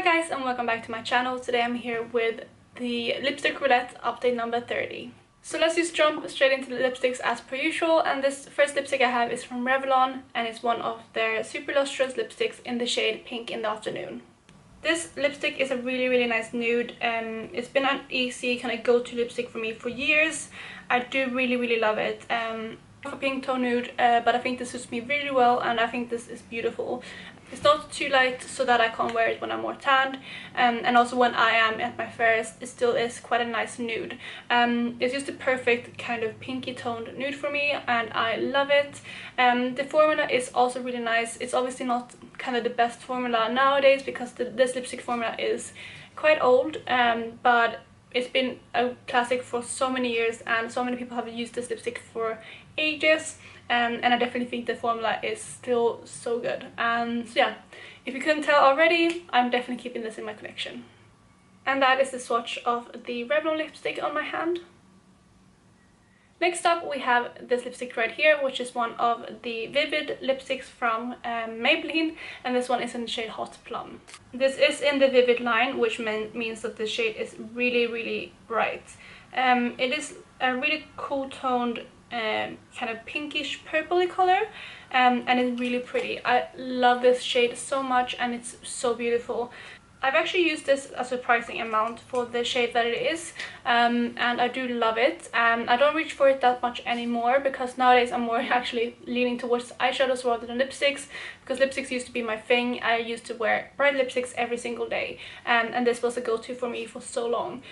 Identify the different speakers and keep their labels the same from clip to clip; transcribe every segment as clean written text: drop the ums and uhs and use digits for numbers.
Speaker 1: guys, and welcome back to my channel. Today I'm here with the lipstick roulette update number 30. So let's just jump straight into the lipsticks as per usual, and this first lipstick I have is from Revlon and it's one of their super lustrous lipsticks in the shade Pink in the Afternoon. This lipstick is a really nice nude. It's been an easy kind of go-to lipstick for me for years. I do really love it. A pink tone nude, but I think this suits me really well and I think this is beautiful. It's not too light so that I can't wear it when I'm more tanned, and also when I am at my fairest it still is quite a nice nude. It's just the perfect kind of pinky toned nude for me and I love it. The formula is also really nice. It's obviously not kind of the best formula nowadays because this lipstick formula is quite old, but it's been a classic for so many years and so many people have used this lipstick for ages, and I definitely think the formula is still so good. So yeah, if you couldn't tell already, I'm definitely keeping this in my collection. And that is the swatch of the Revlon lipstick on my hand. Next up we have this lipstick right here, which is one of the Vivid lipsticks from Maybelline, and this one is in the shade Hot Plum. This is in the Vivid line, which means that the shade is really bright. It is a really cool toned kind of pinkish purpley color, and it's really pretty. I love this shade so much and it's so beautiful. I've actually used this a surprising amount for the shade that it is, and I do love it. I don't reach for it that much anymore because nowadays I'm more actually leaning towards eyeshadows rather than lipsticks, because lipsticks used to be my thing. I used to wear bright lipsticks every single day, and this was a go-to for me for so long.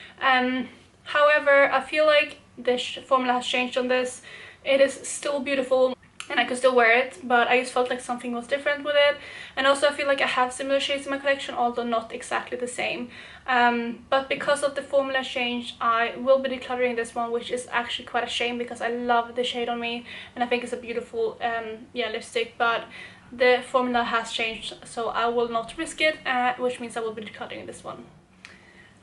Speaker 1: However, I feel like the formula has changed on this. It is still beautiful and I could still wear it, but I just felt like something was different with it. And also I feel like I have similar shades in my collection, although not exactly the same. But because of the formula change, I will be decluttering this one, which is actually quite a shame because I love the shade on me and I think it's a beautiful lipstick, but the formula has changed, so I will not risk it, which means I will be decluttering this one.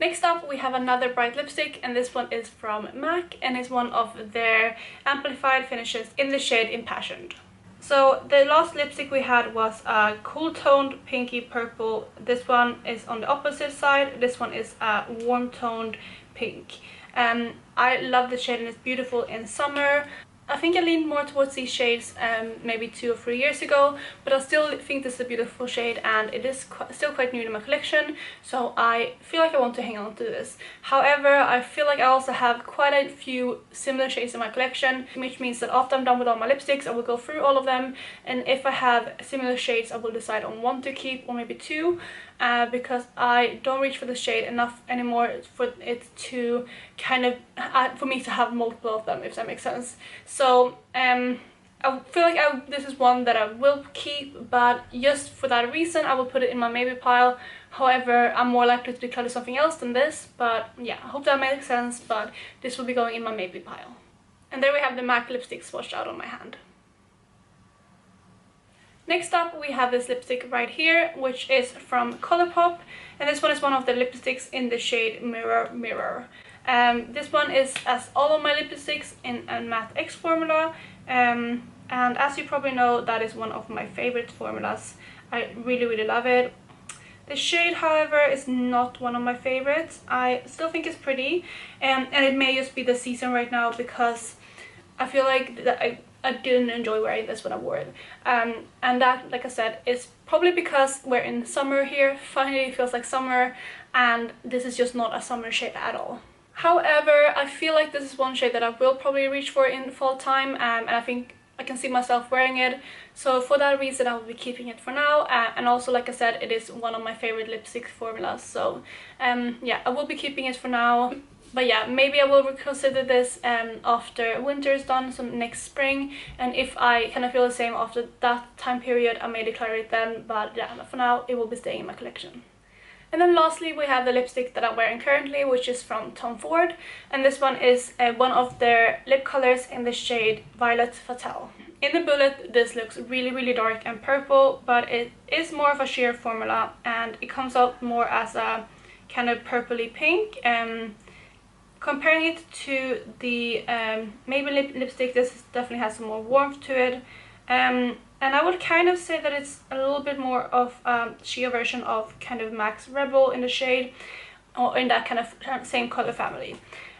Speaker 1: Next up we have another bright lipstick, and this one is from MAC and is one of their amplified finishes in the shade Impassioned. So the last lipstick we had was a cool toned pinky purple. This one is on the opposite side. This one is a warm toned pink. I love the shade and it's beautiful in summer. I think I leaned more towards these shades maybe 2 or 3 years ago, but I still think this is a beautiful shade and it is still quite new to my collection, so I feel like I want to hang on to this. However, I feel like I also have quite a few similar shades in my collection, which means that after I'm done with all my lipsticks I will go through all of them, and if I have similar shades I will decide on 1 to keep or maybe 2, because I don't reach for the shade enough anymore for it to kind of for me to have multiple of them, if that makes sense. So I feel like this is one that I will keep, but just for that reason I will put it in my maybe pile. However, I'm more likely to declutter something else than this, but yeah, I hope that makes sense, but this will be going in my maybe pile. And there we have the MAC lipstick swatched out on my hand. Next up we have this lipstick right here, which is from ColourPop, and this one is one of the lipsticks in the shade Mirror. This one is, as all of my lipsticks, in a matte X formula, and as you probably know, that is one of my favorite formulas. I really love it. The shade, however, is not one of my favorites. I still think it's pretty, and it may just be the season right now because I feel like that I didn't enjoy wearing this when I wore it, and that, like I said, is probably because we're in summer here. Finally it feels like summer, and this is just not a summer shade at all. However, I feel like this is one shade that I will probably reach for in fall time, and I think I can see myself wearing it, so for that reason I will be keeping it for now. And also, like I said, it is one of my favorite lipstick formulas, so yeah, I will be keeping it for now. But yeah, maybe I will reconsider this after winter is done, so next spring, and if I kind of feel the same after that time period I may declare it then, but yeah, for now it will be staying in my collection. And then lastly we have the lipstick that I'm wearing currently, which is from Tom Ford, and this one is one of their lip colors in the shade Violet Fatale. In the bullet this looks really dark and purple, but it is more of a sheer formula and it comes out more as a kind of purpley pink. Comparing it to the Maybelline lipstick, this definitely has some more warmth to it. And I would kind of say that it's a little bit more of a sheer version of kind of MAC's Rebel in the shade, or in that kind of same color family.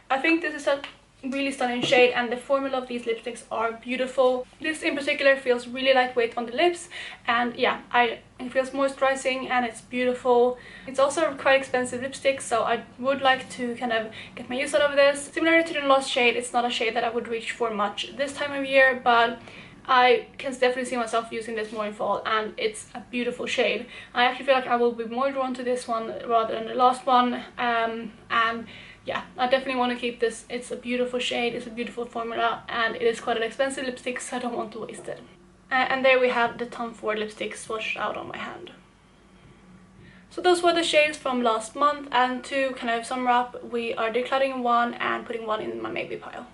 Speaker 1: I think this is a really stunning shade, and the formula of these lipsticks are beautiful. This in particular feels really lightweight on the lips, and yeah, it feels moisturizing and it's beautiful. It's also a quite expensive lipstick, so I would like to kind of get my use out of this. Similar to the Lost shade, it's not a shade that I would reach for much this time of year, but I can definitely see myself using this more in fall, and it's a beautiful shade. I actually feel like I will be more drawn to this one rather than the last one, and yeah, I definitely want to keep this. It's a beautiful shade, it's a beautiful formula, and it is quite an expensive lipstick, so I don't want to waste it. And there we have the Tom Ford lipstick swatched out on my hand. So those were the shades from last month, and to kind of sum up, we are decluttering one and putting one in my maybe pile.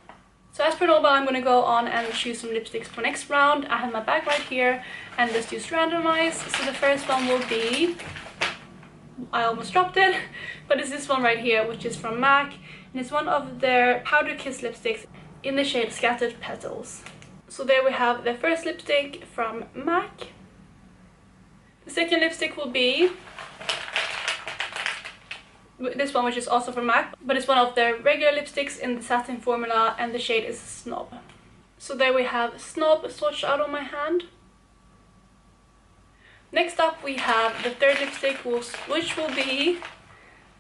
Speaker 1: So as per normal, I'm going to go on and choose some lipsticks for next round. I have my bag right here, and let's use randomized. So the first one will be, I almost dropped it, but it's this one right here, which is from MAC, and it's one of their Powder Kiss lipsticks in the shade Scattered Petals. So there we have the first lipstick from MAC. The second lipstick will be this one, which is also from MAC, but it's one of their regular lipsticks in the Satin formula, and the shade is Snob. So there we have Snob swatched out on my hand. Next up we have the third lipstick, which will be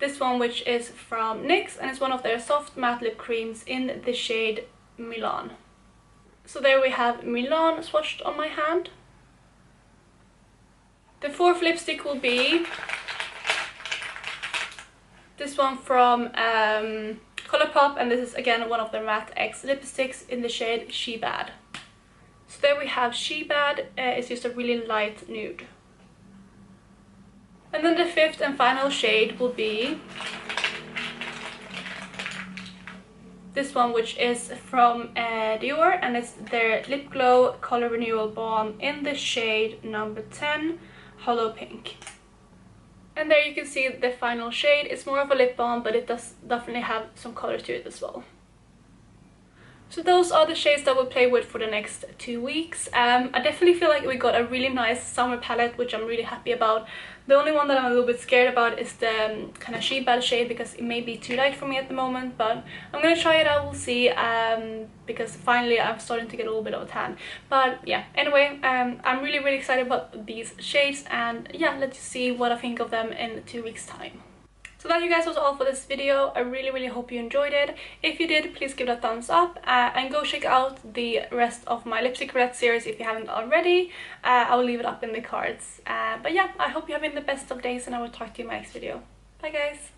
Speaker 1: this one, which is from NYX, and it's one of their soft matte lip creams in the shade Milan. So there we have Milan swatched on my hand. The fourth lipstick will be this one from ColourPop, and this is again one of their Matte X lipsticks in the shade She Bad. So there we have She Bad, it's just a really light nude. And then the fifth and final shade will be this one, which is from Dior, and it's their Lip Glow Color Renewal Balm in the shade number 10, Holo Pink. And there you can see the final shade. It's more of a lip balm, but it does definitely have some color to it as well. So those are the shades that we'll play with for the next 2 weeks. I definitely feel like we got a really nice summer palette, which I'm really happy about. The only one that I'm a little bit scared about is the kind of She Bad shade, because it may be too light for me at the moment, but I'm gonna try it out, we'll see, because finally I'm starting to get a little bit of a tan. But yeah, anyway, I'm really excited about these shades, and yeah, let's see what I think of them in 2 weeks time. So that, you guys, was all for this video. I really hope you enjoyed it. If you did, please give it a thumbs up, and go check out the rest of my lipstick Roulette series if you haven't already. I will leave it up in the cards. But yeah, I hope you're having the best of days, and I will talk to you in my next video. Bye guys!